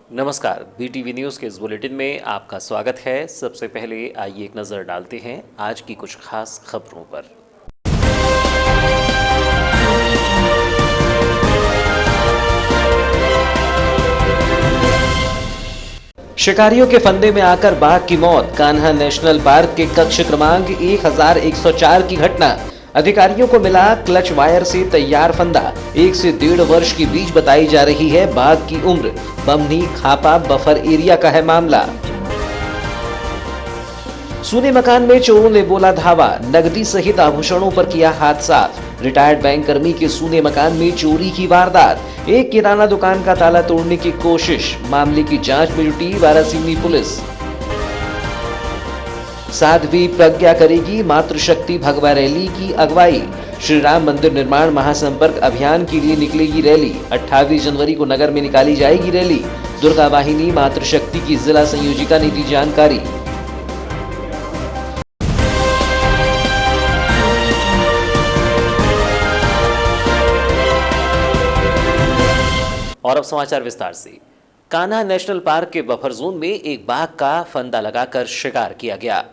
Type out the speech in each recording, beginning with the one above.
नमस्कार, BTV news के इस बुलेटिन में आपका स्वागत है। सबसे पहले आइए एक नज़र डालते हैं आज की कुछ खास खबरों पर। शिकारियों के फंदे में आकर बाघ की मौत। कान्हा नेशनल पार्क के कक्ष क्रमांक 1104 की घटना। अधिकारियों को मिला क्लच वायर से तैयार फंदा। 1 से 1.5 वर्ष की बीच बताई जा रही है बाघ की उम्र। बमनी खापा बफर एरिया का है मामला। सूने मकान में चोरों ने बोला धावा। नकदी सहित आभूषणों पर किया हाथ साफ। रिटायर्ड बैंक कर्मी के सूने मकान में चोरी की वारदात। एक किराना दुकान का ताला तोड़ने की कोशिश। मामले की जांच में जुटी वारासिवनी पुलिस। साध्वी प्रज्ञा करेगी मातृशक्ति भगवा रैली की अगुवाई। श्री राम मंदिर निर्माण महासंपर्क अभियान के लिए निकलेगी रैली। 28 जनवरी को नगर में निकाली जाएगी रैली। दुर्गा वाहिनी मातृशक्ति की जिला संयोजिका ने दी जानकारी। और अब समाचार विस्तार से। कान्हा नेशनल पार्क के बफर जोन में एक बाघ का फंदा लगाकर शिकार किया गया।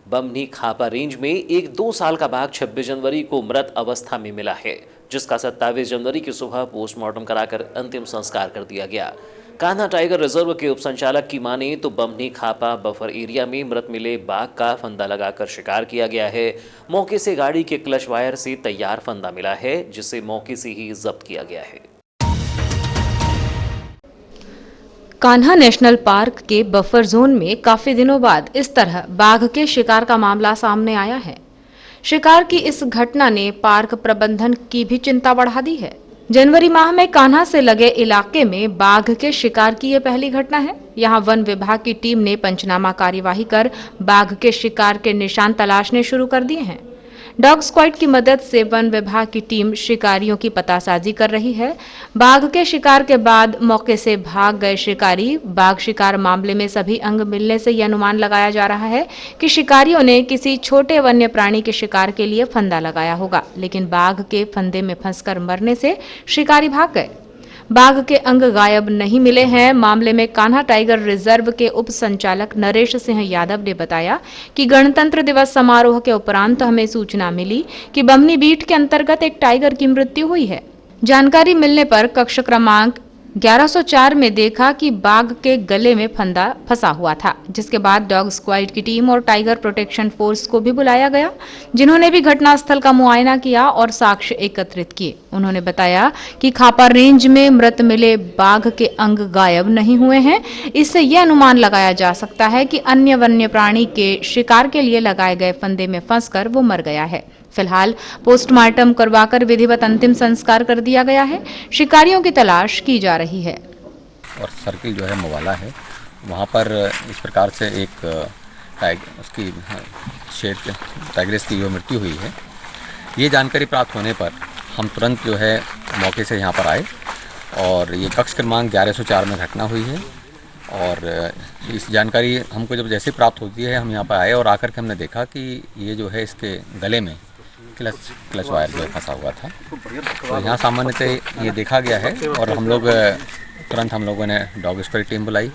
बमनी खापा रेंज में एक 2 साल का बाघ 26 जनवरी को मृत अवस्था में मिला है, जिसका 27 जनवरी की सुबह पोस्टमार्टम कराकर अंतिम संस्कार कर दिया गया। कान्हा टाइगर रिजर्व के उप संचालक की माने तो बमनी खापा बफर एरिया में मृत मिले बाघ का फंदा लगाकर शिकार किया गया है। मौके से गाड़ी के क्लच वायर से तैयार फंदा मिला है, जिसे मौके से ही जब्त किया गया है। कान्हा नेशनल पार्क के बफर जोन में काफी दिनों बाद इस तरह बाघ के शिकार का मामला सामने आया है। शिकार की इस घटना ने पार्क प्रबंधन की भी चिंता बढ़ा दी है। जनवरी माह में कान्हा से लगे इलाके में बाघ के शिकार की यह पहली घटना है। यहां वन विभाग की टीम ने पंचनामा कार्यवाही कर बाघ के शिकार के निशान तलाशने शुरू कर दिए हैं। डॉग स्क्वाड की मदद से वन विभाग की टीम शिकारियों की पतासाजी कर रही है। बाघ के शिकार के बाद मौके से भाग गए शिकारी। बाघ शिकार मामले में सभी अंग मिलने से यह अनुमान लगाया जा रहा है कि शिकारियों ने किसी छोटे वन्य प्राणी के शिकार के लिए फंदा लगाया होगा, लेकिन बाघ के फंदे में फंसकर मरने से शिकारी भाग गए। बाघ के अंग गायब नहीं मिले हैं। मामले में कान्हा टाइगर रिजर्व के उप संचालक नरेश सिंह यादव ने बताया कि गणतंत्र दिवस समारोह के उपरांत हमें सूचना मिली कि बमनी बीट के अंतर्गत एक टाइगर की मृत्यु हुई है। जानकारी मिलने पर कक्ष क्रमांक 1104 में देखा कि बाघ के गले में फंदा फंसा हुआ था, जिसके बाद डॉग स्क्वाड की टीम और टाइगर प्रोटेक्शन फोर्स को भी बुलाया गया, जिन्होंने भी घटनास्थल का मुआयना किया और साक्ष्य एकत्रित किए। उन्होंने बताया कि खापा रेंज में मृत मिले बाघ के अंग गायब नहीं हुए हैं। इससे यह अनुमान लगाया जा सकता है कि अन्य वन्य प्राणी के शिकार के लिए लगाए गए फंदे में फंसकर वो मर गया है। फिलहाल पोस्टमार्टम करवाकर विधिवत अंतिम संस्कार कर दिया गया है। शिकारियों की तलाश की जा रही है। और सर्किल जो है मोवाला है, वहाँ पर इस प्रकार से एक उसकी शेर टाइग्रेस की जो मृत्यु हुई है, ये जानकारी प्राप्त होने पर हम तुरंत जो है मौके से यहाँ पर आए और ये कक्ष क्रमांक 1104 में घटना हुई है। और इस जानकारी हमको जब जैसे प्राप्त होती है, हम यहाँ पर आए और आकर के हमने देखा कि ये जो है इसके गले में क्लच वायर जो फंसा हुआ था। तो यहाँ सामान्यतः ये देखा गया है और हम लोगों ने डॉग स्क्वाड टीम बुलाई।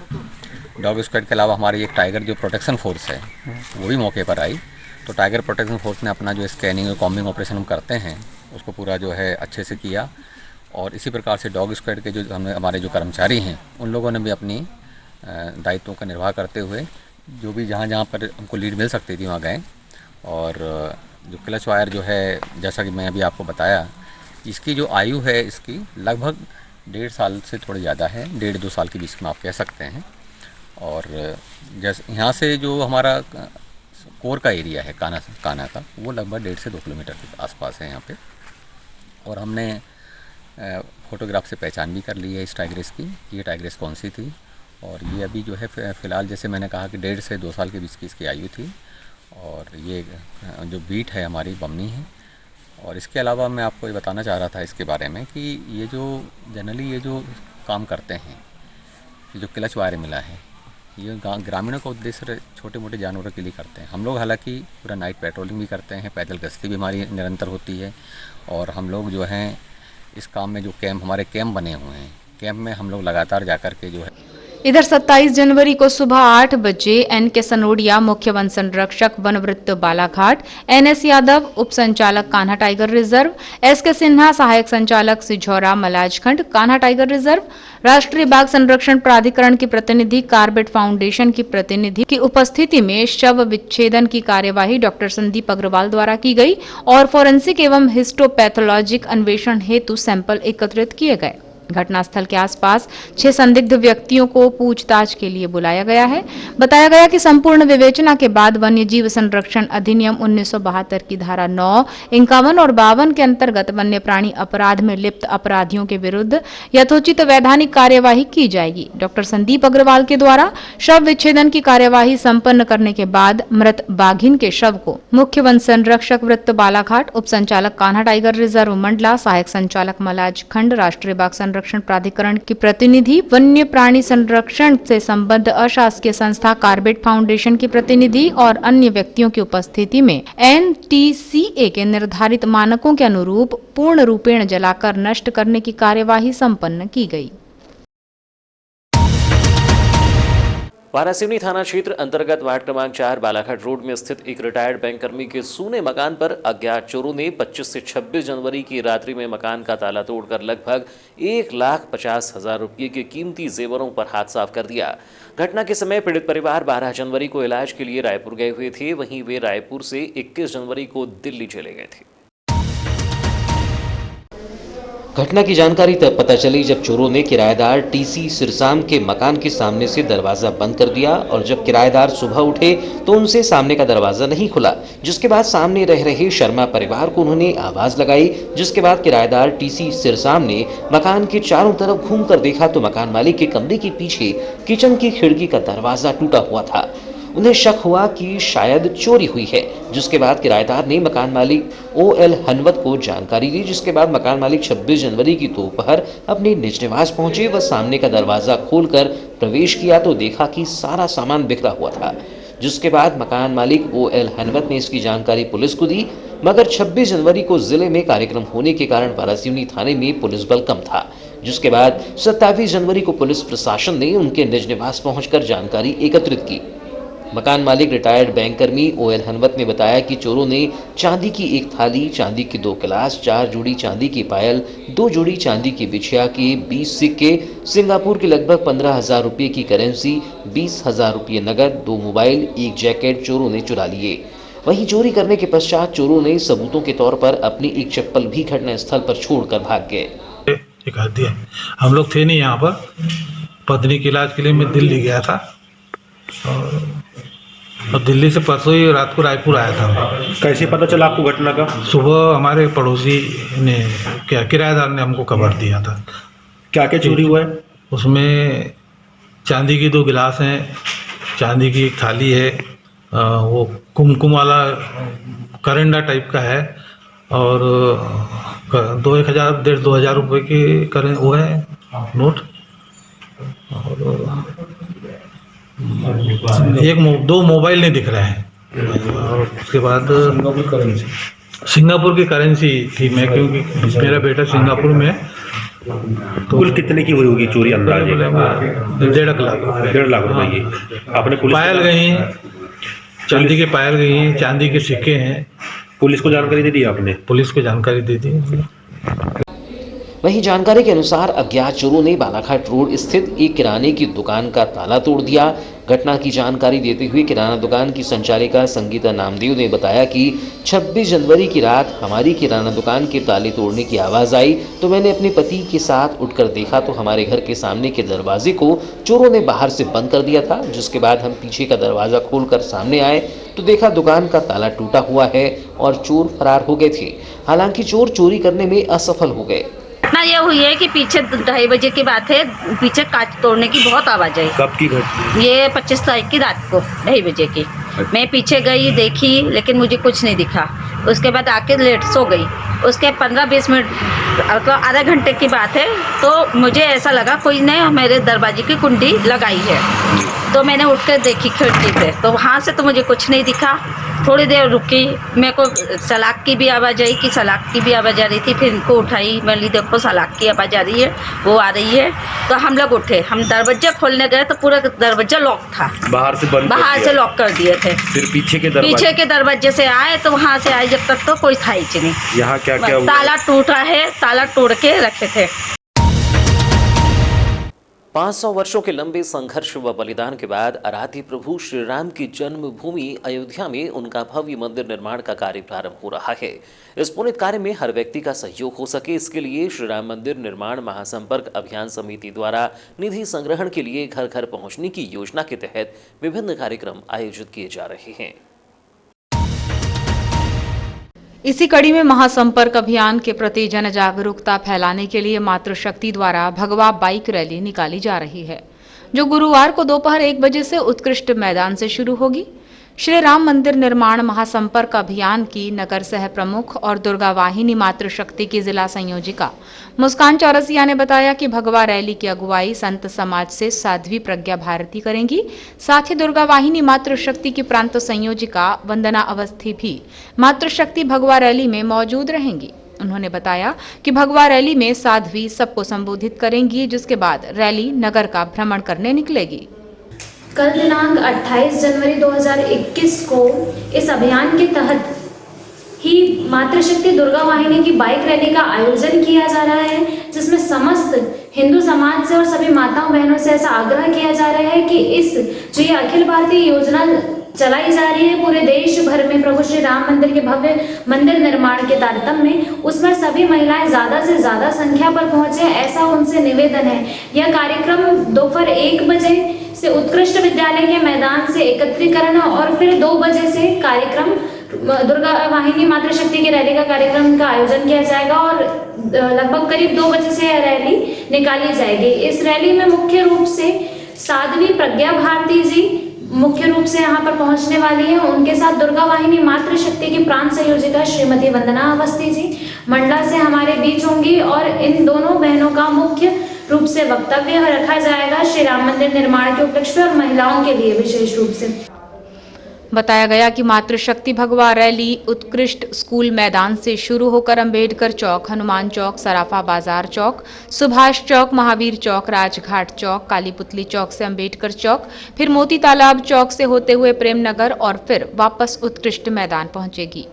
डॉग स्क्वाड के अलावा हमारी एक टाइगर जो प्रोटेक्शन फोर्स है वो भी मौके पर आई। तो टाइगर प्रोटेक्शन फोर्स ने अपना जो स्कैनिंग और कॉम्बिंग ऑपरेशन हम करते हैं उसको पूरा जो है अच्छे से किया। और इसी प्रकार से डॉग स्क्वाड के जो हमारे जो कर्मचारी हैं उन लोगों ने भी अपनी दायित्वों का निर्वाह करते हुए जो भी जहाँ पर हमको लीड मिल सकती थी वहाँ गए। और जो क्लच वायर जो है, जैसा कि मैं अभी आपको बताया, इसकी जो आयु है इसकी लगभग 1.5 साल से थोड़ी ज़्यादा है, 1.5-2 साल के बीच में आप कह सकते हैं। और जैसे यहाँ से जो हमारा कोर का एरिया है कान्हा का, वो लगभग 1.5 से 2 किलोमीटर के आसपास है यहाँ पे। और हमने फ़ोटोग्राफ से पहचान भी कर ली है इस टाइग्रेस की, ये टाइग्रेस कौन सी थी। और ये अभी जो है फ़िलहाल जैसे मैंने कहा कि 1.5 से 2 साल के बीच की इसकी आयु थी। और ये जो बीट है हमारी बमनी है। और इसके अलावा मैं आपको ये बताना चाह रहा था इसके बारे में कि ये जो जनरली ये जो काम करते हैं, ये जो क्लच वायर मिला है, ये ग्रामीणों का उद्देश्य छोटे मोटे जानवरों के लिए करते हैं। हम लोग हालांकि पूरा नाइट पेट्रोलिंग भी करते हैं, पैदल गश्ती भी हमारी निरंतर होती है। और हम लोग जो हैं इस काम में जो हमारे कैंप बने हुए हैं, कैंप में हम लोग लगातार जाकर के जो है इधर 27 जनवरी को सुबह 8 बजे एन.के. सनोडिया, मुख्य वन संरक्षक वन वृत्त बालाघाट, एन.एस. यादव, उप संचालक Kanha tiger reserve, SK. Sinha, सहायक संचालक सिझौरा मलाजखंड कान्हा टाइगर रिजर्व, राष्ट्रीय बाघ संरक्षण प्राधिकरण की प्रतिनिधि, कार्बेट फाउंडेशन की प्रतिनिधि की उपस्थिति में शव विच्छेदन की कार्यवाही डॉक्टर संदीप अग्रवाल द्वारा की गई और फोरेंसिक एवं हिस्टोपैथोलॉजिक अन्वेषण हेतु सैंपल एकत्रित किए गए। घटनास्थल के आसपास 6 संदिग्ध व्यक्तियों को पूछताछ के लिए बुलाया गया है। बताया गया कि संपूर्ण विवेचना के बाद वन्य जीव संरक्षण अधिनियम 1972 की धारा 9, 51 और 52 के अंतर्गत वन्य प्राणी अपराध में लिप्त अपराधियों के विरुद्ध यथोचित वैधानिक कार्यवाही की जाएगी। डॉक्टर संदीप अग्रवाल के द्वारा शव विच्छेदन की कार्यवाही संपन्न करने के बाद मृत बाघिन के शव को मुख्य वन संरक्षक वृत्त बालाघाट, उप संचालक कान्हा टाइगर रिजर्व मंडला, सहायक संचालक मलाजखंड, राष्ट्रीय बाघ संरक्षण प्राधिकरण की प्रतिनिधि, वन्य प्राणी संरक्षण से संबद्ध अशासकीय संस्था कार्बेट फाउंडेशन की प्रतिनिधि और अन्य व्यक्तियों की उपस्थिति में NTCA के निर्धारित मानकों के अनुरूप पूर्ण रूपेण जलाकर नष्ट करने की कार्यवाही संपन्न की गई। वारासिवनी थाना क्षेत्र अंतर्गत वार्ड क्रमांक 4 बालाघाट रोड में स्थित एक रिटायर्ड बैंक कर्मी के सूने मकान पर अज्ञात चोरों ने 25 से 26 जनवरी की रात्रि में मकान का ताला तोड़कर लगभग 1,50,000 रुपये के कीमती जेवरों पर हाथ साफ कर दिया। घटना के समय पीड़ित परिवार 12 जनवरी को इलाज के लिए रायपुर गए हुए थे। वहीं वे रायपुर से 21 जनवरी को दिल्ली चले गए थे। घटना की जानकारी तब पता चली जब चोरों ने किराएदार TC सिरसाम के मकान के सामने से दरवाजा बंद कर दिया और जब किराएदार सुबह उठे तो उनसे सामने का दरवाजा नहीं खुला, जिसके बाद सामने रह रहे शर्मा परिवार को उन्होंने आवाज लगाई, जिसके बाद किराएदार TC सिरसाम ने मकान के चारों तरफ घूमकर देखा तो मकान मालिक के कमरे के पीछे किचन की खिड़की का दरवाजा टूटा हुआ था। उन्हें शक हुआ कि शायद चोरी हुई है, जिसके बाद किराएदार ने मकान मालिक OL हनवत को जानकारी दी, जिसके बाद मकान मालिक 26 जनवरी की दोपहर अपने निज निवास पहुंचे व सामने का दरवाजा खोलकर प्रवेश किया तो देखा कि सारा सामान बिखरा हुआ था, जिसके बाद मकान मालिक OL हनवत ने इसकी जानकारी पुलिस को दी, मगर 26 जनवरी को जिले में कार्यक्रम होने के कारण वारासिवनी थाने में पुलिस बल कम था, जिसके बाद 27 जनवरी को पुलिस प्रशासन ने उनके निज निवास पहुंचकर जानकारी एकत्रित की। मकान मालिक रिटायर्ड बैंक कर्मी OL हनवत ने बताया कि चोरों ने चांदी की एक थाली, चांदी के 2 गिलास, 4 जोड़ी चांदी की पायल, 2 जोड़ी चांदी की बिछिया के 20 सिक्के, सिंगापुर के लगभग 15,000 रुपये की करेंसी, 20,000 रुपये नगद, 2 मोबाइल, 1 जैकेट चोरों ने चुरा लिए। वहीं चोरी करने के पश्चात चोरों ने सबूतों के तौर पर अपनी एक चप्पल भी घटनास्थल पर छोड़कर भाग गए। हम लोग थे नहीं यहाँ पर, पत्नी के इलाज के लिए मैं दिल्ली गया था और दिल्ली से परसों ही रात को रायपुर आया था। कैसे पता चला आपको घटना का? सुबह हमारे पड़ोसी ने किराएदार ने हमको खबर दिया था। क्या क्या चोरी हुआ है? उसमें चांदी की 2 गिलास हैं, चांदी की एक थाली है, वो कुमकुम वाला करंडा टाइप का है और 1,000-1,500 रुपये के वो है नोट और 2 मोबाइल नहीं दिख रहे हैं और उसके बाद सिंगापुर की करेंसी थी। मैं क्योंकि मेरा बेटा सिंगापुर में तो कुल कितने की हुई होगी चोरी अंदाजे? 1.5 लाख। 1.5 लाख रुपए की। आपने पुलिस पायल गई हैं, चांदी के पायल गई हैं, चांदी के सिक्के हैं। पुलिस को जानकारी दे दी आपने? पुलिस को जानकारी दे दी। वहीं जानकारी के अनुसार अज्ञात चोरों ने बालाघाट रोड स्थित एक किराने की दुकान का ताला तोड़ दिया। घटना की जानकारी देते हुए किराना दुकान की संचालिका संगीता नामदेव ने बताया कि 26 जनवरी की रात हमारी किराना दुकान के ताले तोड़ने की आवाज़ आई तो मैंने अपने पति के साथ उठकर देखा तो हमारे घर के सामने के दरवाजे को चोरों ने बाहर से बंद कर दिया था, जिसके बाद हम पीछे का दरवाज़ा खोलकर सामने आए तो देखा दुकान का ताला टूटा हुआ है और चोर फरार हो गए थे। हालांकि चोर चोरी करने में असफल हो गए। घटना ये हुई है कि पीछे 2:30 बजे की बात है, पीछे कांच तोड़ने की बहुत आवाज़ आई। कब की घटना? ये 25 तारीख की रात को 2:30 बजे की। मैं पीछे गई, देखी, लेकिन मुझे कुछ नहीं दिखा। उसके बाद आके लेट सो गई। उसके 15-20 मिनट तो आधा घंटे की बात है, तो मुझे ऐसा लगा कोई ने मेरे दरवाजे की कुंडी लगाई है। तो मैंने उठ कर देखी खिड़की पे, तो वहाँ से तो मुझे कुछ नहीं दिखा। थोड़ी देर रुकी, मेरे को सलाख की भी आवाज़ आई कि सलाख की भी आवाज़ आ रही थी। फिर इनको उठाई, मैंने देखो सलाख की आवाज़ आ रही है, वो आ रही है। तो हम लोग उठे, हम दरवाजा खोलने गए तो पूरा दरवाजा लॉक था, बाहर से बंद बाहर से लॉक कर दिए थे। फिर पीछे के दरवाजे से आए तो वहाँ से आए, जब तक तो कोई था ही नहीं। यहाँ क्या क्या हुआ? ताला टूटा है, ताला तोड़ के रखे थे। 500 वर्षों के लंबे संघर्ष व बलिदान के बाद आराध्य प्रभु श्री राम की जन्मभूमि अयोध्या में उनका भव्य मंदिर निर्माण का कार्य प्रारंभ हो रहा है। इस पुनित कार्य में हर व्यक्ति का सहयोग हो सके, इसके लिए श्री राम मंदिर निर्माण महासंपर्क अभियान समिति द्वारा निधि संग्रहण के लिए घर घर पहुंचने की योजना के तहत विभिन्न कार्यक्रम आयोजित किए जा रहे हैं। इसी कड़ी में महासंपर्क अभियान के प्रति जन जागरूकता फैलाने के लिए मातृशक्ति द्वारा भगवा बाइक रैली निकाली जा रही है, जो गुरुवार को दोपहर 1 बजे से उत्कृष्ट मैदान से शुरू होगी। श्री राम मंदिर निर्माण महासंपर्क अभियान की नगर सह प्रमुख और दुर्गा वाहिनी मातृशक्ति की जिला संयोजिका मुस्कान चौरसिया ने बताया कि भगवा रैली की अगुवाई संत समाज से साध्वी प्रज्ञा भारती करेंगी। साथ ही दुर्गा वाहिनी मातृशक्ति की प्रांत संयोजिका वंदना अवस्थी भी मातृशक्ति भगवा रैली में मौजूद रहेंगी। उन्होंने बताया कि भगवा रैली में साध्वी सबको संबोधित करेंगी, जिसके बाद रैली नगर का भ्रमण करने निकलेगी। कल दिनांक 28 जनवरी 2021 को इस अभियान के तहत ही मातृशक्ति दुर्गा वाहिनी की बाइक रैली का आयोजन किया जा रहा है, जिसमें समस्त हिंदू समाज से और सभी माताओं बहनों से ऐसा आग्रह किया जा रहा है कि इस जो ये अखिल भारतीय योजना चलाई जा रही है पूरे देश भर में प्रभु श्री राम मंदिर के भव्य मंदिर निर्माण के तारतम्य में, उसमें सभी महिलाएं ज्यादा से ज्यादा संख्या पर पहुंचे, ऐसा उनसे निवेदन है। यह कार्यक्रम दोपहर 1 बजे से उत्कृष्ट विद्यालय के मैदान से एकत्रीकरण और फिर 2 बजे से कार्यक्रम दुर्गा वाहिनी मातृशक्ति की रैली का कार्यक्रम का आयोजन किया जाएगा और लगभग करीब 2 बजे से यह रैली निकाली जाएगी। इस रैली में मुख्य रूप से साध्वी प्रज्ञा भारती जी मुख्य रूप से यहाँ पर पहुंचने वाली है। उनके साथ दुर्गा वाहिनी मातृशक्ति की प्रांत संयोजिका श्रीमती वंदना अवस्थी जी मंडला से हमारे बीच होंगी और इन दोनों बहनों का मुख्य रूप से वक्तव्य रखा जाएगा श्री राम मंदिर निर्माण के उपलक्ष्य और महिलाओं के लिए विशेष रूप से। बताया गया कि मातृशक्ति भगवा रैली उत्कृष्ट स्कूल मैदान से शुरू होकर अंबेडकर चौक, हनुमान चौक, सराफा बाजार चौक, सुभाष चौक, महावीर चौक, राजघाट चौक, काली पुतली चौक से अंबेडकर चौक, फिर मोती तालाब चौक से होते हुए प्रेमनगर और फिर वापस उत्कृष्ट मैदान पहुंचेगी।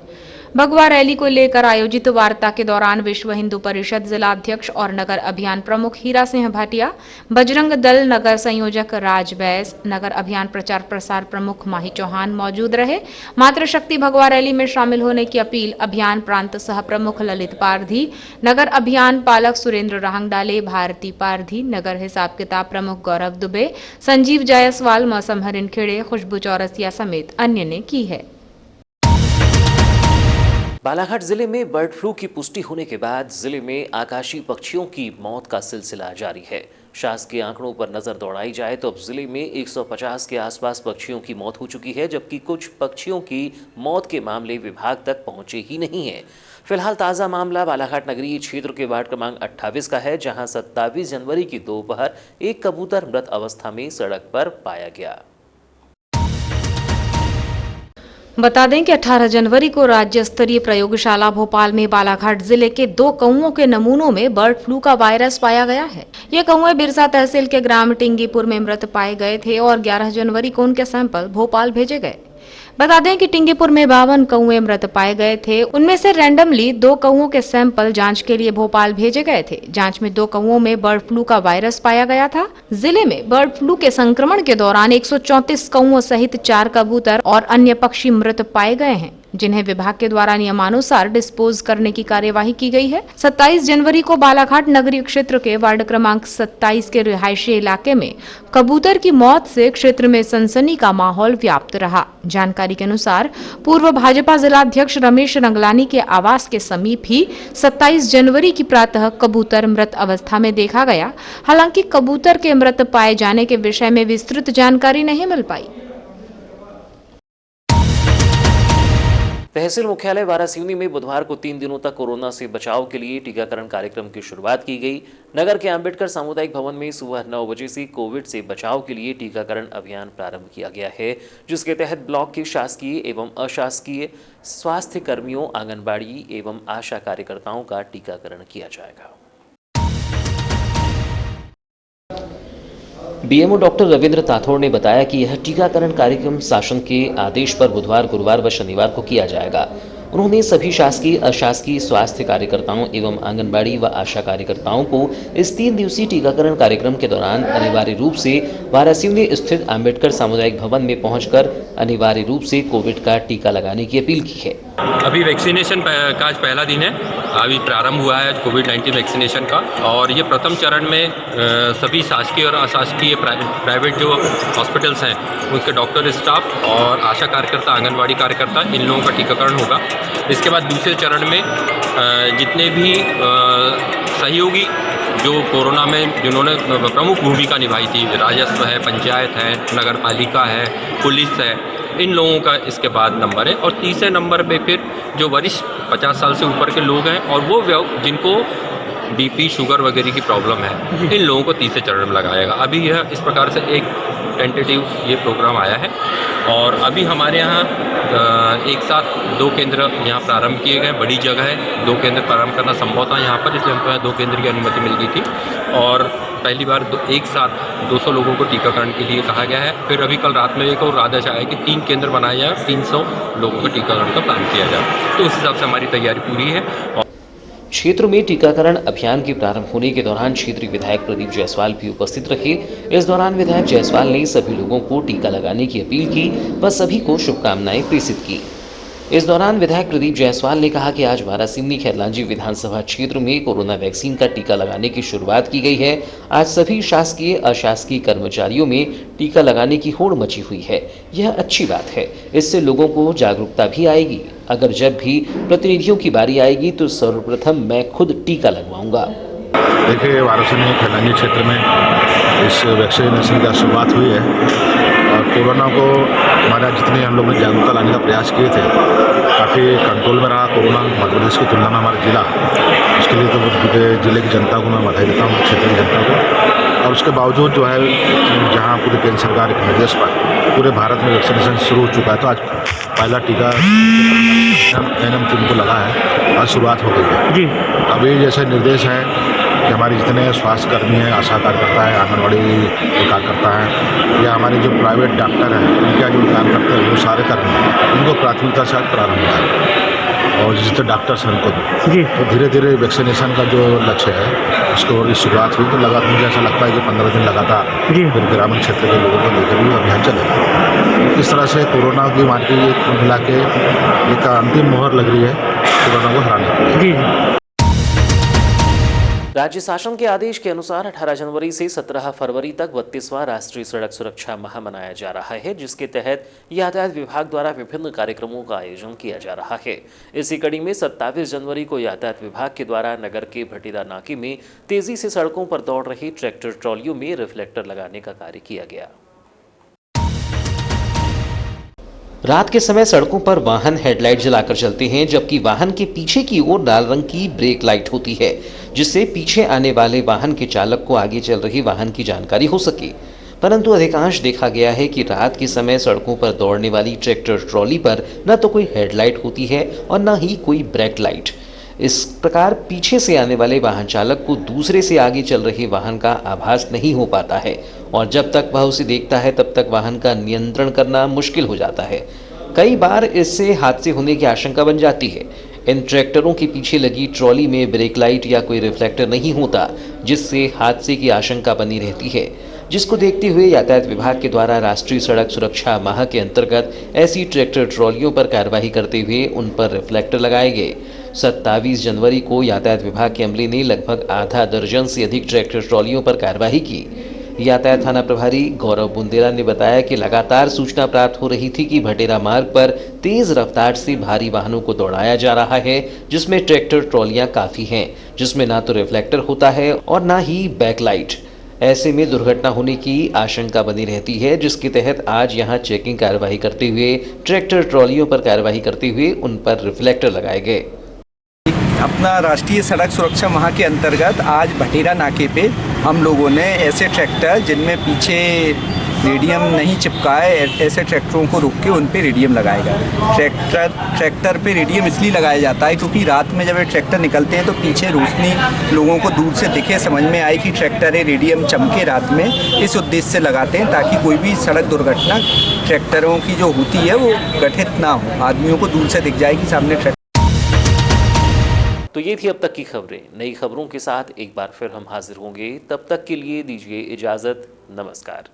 भगवा रैली को लेकर आयोजित वार्ता के दौरान विश्व हिंदू परिषद जिला अध्यक्ष और नगर अभियान प्रमुख हीरा सिंह भाटिया, बजरंग दल नगर संयोजक राज बैस, नगर अभियान प्रचार प्रसार प्रमुख माही चौहान मौजूद रहे। मातृशक्ति भगवा रैली में शामिल होने की अपील अभियान प्रांत सह प्रमुख ललित पारधी, नगर अभियान पालक सुरेंद्र राहंगडाले, भारती पारधी, नगर हिसाब किताब प्रमुख गौरव दुबे, संजीव जायसवाल, मौसम हरिनखेड़े, खुशबू चौरसिया समेत अन्य ने की है। बालाघाट जिले में बर्ड फ्लू की पुष्टि होने के बाद जिले में आकाशीय पक्षियों की मौत का सिलसिला जारी है। शासकीय आंकड़ों पर नजर दौड़ाई जाए तो अब जिले में 150 के आसपास पक्षियों की मौत हो चुकी है, जबकि कुछ पक्षियों की मौत के मामले विभाग तक पहुंचे ही नहीं है। फिलहाल ताज़ा मामला बालाघाट नगरीय क्षेत्र के वार्ड क्रमांक 28 का है, जहां 27 जनवरी की दोपहर एक कबूतर मृत अवस्था में सड़क पर पाया गया। बता दें कि 18 जनवरी को राज्य स्तरीय प्रयोगशाला भोपाल में बालाघाट जिले के 2 कौओं के नमूनों में बर्ड फ्लू का वायरस पाया गया है। ये कौए बिरसा तहसील के ग्राम टिंगीपुर में मृत पाए गए थे और 11 जनवरी को उनके सैंपल भोपाल भेजे गए। बता दें कि टिंगीपुर में 52 कौए मृत पाए गए थे। उनमें से रैंडमली 2 कौओं के सैंपल जांच के लिए भोपाल भेजे गए थे। जांच में 2 कौओं में बर्ड फ्लू का वायरस पाया गया था। जिले में बर्ड फ्लू के संक्रमण के दौरान 134 कौओं सहित 4 कबूतर और अन्य पक्षी मृत पाए गए हैं, जिन्हें विभाग के द्वारा नियमानुसार डिस्पोज करने की कार्यवाही की गई है। 27 जनवरी को बालाघाट नगरीय क्षेत्र के वार्ड क्रमांक 27 के रिहायशी इलाके में कबूतर की मौत से क्षेत्र में सनसनी का माहौल व्याप्त रहा। जानकारी के अनुसार पूर्व भाजपा जिलाध्यक्ष रमेश रंगलानी के आवास के समीप ही 27 जनवरी की प्रातः कबूतर मृत अवस्था में देखा गया। हालांकि कबूतर के मृत पाए जाने के विषय में विस्तृत जानकारी नहीं मिल पाई। तहसील मुख्यालय वारासिवनी में बुधवार को 3 दिनों तक कोरोना से बचाव के लिए टीकाकरण कार्यक्रम की शुरुआत की गई। नगर के अंबेडकर सामुदायिक भवन में सुबह 9 बजे से कोविड से बचाव के लिए टीकाकरण अभियान प्रारंभ किया गया है, जिसके तहत ब्लॉक के शासकीय एवं अशासकीय स्वास्थ्य कर्मियों, आंगनबाड़ी एवं आशा कार्यकर्ताओं का टीकाकरण किया जाएगा। बीएमओ डॉक्टर रविंद्र ताथोड़ ने बताया कि यह टीकाकरण कार्यक्रम शासन के आदेश पर बुधवार, गुरुवार व शनिवार को किया जाएगा। उन्होंने सभी शासकीय, अशासकीय स्वास्थ्य कार्यकर्ताओं एवं आंगनबाड़ी व आशा कार्यकर्ताओं को इस 3 दिवसीय टीकाकरण कार्यक्रम के दौरान अनिवार्य रूप से वारासिवनी स्थित अंबेडकर सामुदायिक भवन में पहुंचकर अनिवार्य रूप से कोविड का टीका लगाने की अपील की है। अभी वैक्सीनेशन का आज पहला दिन है, अभी प्रारंभ हुआ है कोविड-19 वैक्सीनेशन का, और ये प्रथम चरण में सभी शासकीय और अशासकीय प्राइवेट जो हॉस्पिटल्स हैं उनके डॉक्टर स्टाफ और आशा कार्यकर्ता, आंगनबाड़ी कार्यकर्ता, इन लोगों का टीकाकरण होगा। इसके बाद दूसरे चरण में जितने भी सहयोगी जो कोरोना में जिन्होंने प्रमुख भूमिका निभाई थी, राजस्व है, पंचायत है, नगर पालिका है, पुलिस है, इन लोगों का इसके बाद नंबर है। और तीसरे नंबर पे फिर जो वरिष्ठ 50 साल से ऊपर के लोग हैं और वो जिनको बीपी, शुगर वगैरह की प्रॉब्लम है, इन लोगों को तीसरे चरण में लगाएगा। अभी यह इस प्रकार से एक टेंटेटिव ये प्रोग्राम आया है और अभी हमारे यहाँ एक साथ 2 केंद्र यहाँ प्रारंभ किए गए। बड़ी जगह है, 2 केंद्र प्रारंभ करना संभव था यहाँ पर, इसलिए हमको यहाँ 2 केंद्र की अनुमति मिल गई थी और पहली बार एक साथ 200 लोगों को टीकाकरण के लिए कहा गया है। फिर अभी कल रात में एक और आदेश आया कि 3 केंद्र बनाए जाए, 300 लोगों का टीकाकरण का प्लान किया जाए। तो उस हिसाब से हमारी तैयारी पूरी है। क्षेत्र में टीकाकरण अभियान के प्रारंभ होने के दौरान क्षेत्रीय विधायक प्रदीप जायसवाल भी उपस्थित रहे। इस दौरान विधायक जायसवाल ने सभी लोगों को टीका लगाने की अपील की व सभी को शुभकामनाएं प्रेषित की। इस दौरान विधायक प्रदीप जायसवाल ने कहा कि आज वारासिवनी खैरलांजी विधानसभा क्षेत्र में कोरोना वैक्सीन का टीका लगाने की शुरुआत की गई है। आज सभी शासकीय, अशासकीय कर्मचारियों में टीका लगाने की होड़ मची हुई है। यह अच्छी बात है, इससे लोगों को जागरूकता भी आएगी। अगर जब भी प्रतिनिधियों की बारी आएगी तो सर्वप्रथम मैं खुद टीका लगवाऊंगा। देखिए, वारासिवनी खैरलांजी क्षेत्र में इस वैक्सीनेशन की शुरुआत हुई है और कोरोना को हमारे जितने हम लोगों ने जागरूकता लाने का प्रयास किए थे, काफ़ी कंट्रोल में रहा कोरोना मध्य प्रदेश की तुलना में हमारा जिला। उसके लिए तो पूरे जिले की जनता को मैं बधाई देता हूँ, क्षेत्र की जनता को। और उसके बावजूद जो है, जहाँ पूरी केंद्र सरकार के निर्देश पर पूरे भारत में वैक्सीनेशन शुरू हो चुका है, तो आज पहला टीका एनएम टीम को लगा है, आज शुरुआत हो गई है जी। अभी जैसे निर्देश हैं कि हमारे जितने स्वास्थ्य कर्मी हैं, आशा कार्यकर्ता है, आंगनबाड़ी कार्यकर्ता है या हमारे जो प्राइवेट डॉक्टर हैं, उनके जो काम करते हैं वो सारे कर्मी उनको प्राथमिकता से प्रारंभ हुआ है और जितने डॉक्टर्स हैं उनको भी। तो धीरे धीरे वैक्सीनेशन का जो लक्ष्य है उसको शुरुआत हुई। तो लगातार मुझे ऐसा लगता है कि 15 दिन लगातार फिर ग्रामीण क्षेत्र के लोगों को लेकर भी अभियान चलेगा। इस तरह से कोरोना की मार के मिला के एक अंतिम मोहर लग रही है कोरोना को हराने की। राज्य शासन के आदेश के अनुसार 18 जनवरी से 17 फरवरी तक 32वां राष्ट्रीय सड़क सुरक्षा माह मनाया जा रहा है, जिसके तहत यातायात विभाग द्वारा विभिन्न कार्यक्रमों का आयोजन किया जा रहा है। इसी कड़ी में 27 जनवरी को यातायात विभाग के द्वारा नगर के भटीदा नाके में तेजी से सड़कों पर दौड़ रही ट्रैक्टर ट्रॉलियों में रिफ्लेक्टर लगाने का कार्य किया गया। रात के समय सड़कों पर वाहन हेडलाइट जलाकर चलते हैं, जबकि वाहन के पीछे की ओर लाल रंग की ब्रेक लाइट होती है, जिससे पीछे आने वाले वाहन के चालक को आगे चल रही वाहन की जानकारी हो सके। परंतु अधिकांश देखा गया है कि रात के समय सड़कों पर दौड़ने वाली ट्रैक्टर ट्रॉली पर न तो कोई हेडलाइट होती है और न ही कोई ब्रेक लाइट। इस प्रकार पीछे से आने वाले वाहन चालक को दूसरे से आगे चल रहे वाहन का आभास नहीं हो पाता है और जब तक वह उसे देखता है तब तक वाहन का नियंत्रण करना मुश्किल हो जाता है। कई बार इससे हादसे होने की आशंका बन जाती है। इन ट्रैक्टरों के पीछे लगी ट्रॉली में ब्रेक लाइट या कोई रिफ्लेक्टर नहीं होता, जिससे हादसे की आशंका बनी रहती है, जिसको देखते हुए यातायात विभाग के द्वारा राष्ट्रीय सड़क सुरक्षा माह के अंतर्गत ऐसी ट्रैक्टर ट्रॉलियों पर कार्रवाई करते हुए उन पर रिफ्लेक्टर लगाए गए। 27 जनवरी को यातायात विभाग के अमले ने लगभग आधा दर्जन से अधिक ट्रैक्टर ट्रॉलियों पर कार्रवाई की। यातायात थाना प्रभारी गौरव बुंदेला ने बताया कि लगातार सूचना प्राप्त हो रही थी कि भटेरा मार्ग पर तेज रफ्तार से भारी वाहनों को दौड़ाया जा रहा है, जिसमें ट्रैक्टर ट्रॉलियां काफी हैं, जिसमें ना तो रिफ्लेक्टर होता है और ना ही बैकलाइट। ऐसे में दुर्घटना होने की आशंका बनी रहती है, जिसके तहत आज यहां चेकिंग कार्यवाही करते हुए ट्रैक्टर ट्रॉलियों पर कार्यवाही करते हुए उन पर रिफ्लेक्टर लगाए गए। अपना राष्ट्रीय सड़क सुरक्षा माह के अंतर्गत आज भटेरा नाके पे हम लोगों ने ऐसे ट्रैक्टर जिनमें पीछे रेडियम नहीं चिपका है, ऐसे ट्रैक्टरों को रोक के उन पे रेडियम लगाएगा। ट्रैक्टर पे रेडियम इसलिए लगाया जाता है क्योंकि रात में जब ये ट्रैक्टर निकलते हैं तो पीछे रोशनी लोगों को दूर से दिखे, समझ में आए कि ट्रैक्टर है, रेडियम चमके रात में। इस उद्देश्य से लगाते हैं ताकि कोई भी सड़क दुर्घटना ट्रैक्टरों की जो होती है वो घटित ना हो, आदमियों को दूर से दिख जाए कि सामने ट्रैक्टर। तो ये थी अब तक की खबरें। नई खबरों के साथ एक बार फिर हम हाजिर होंगे, तब तक के लिए दीजिए इजाजत। नमस्कार।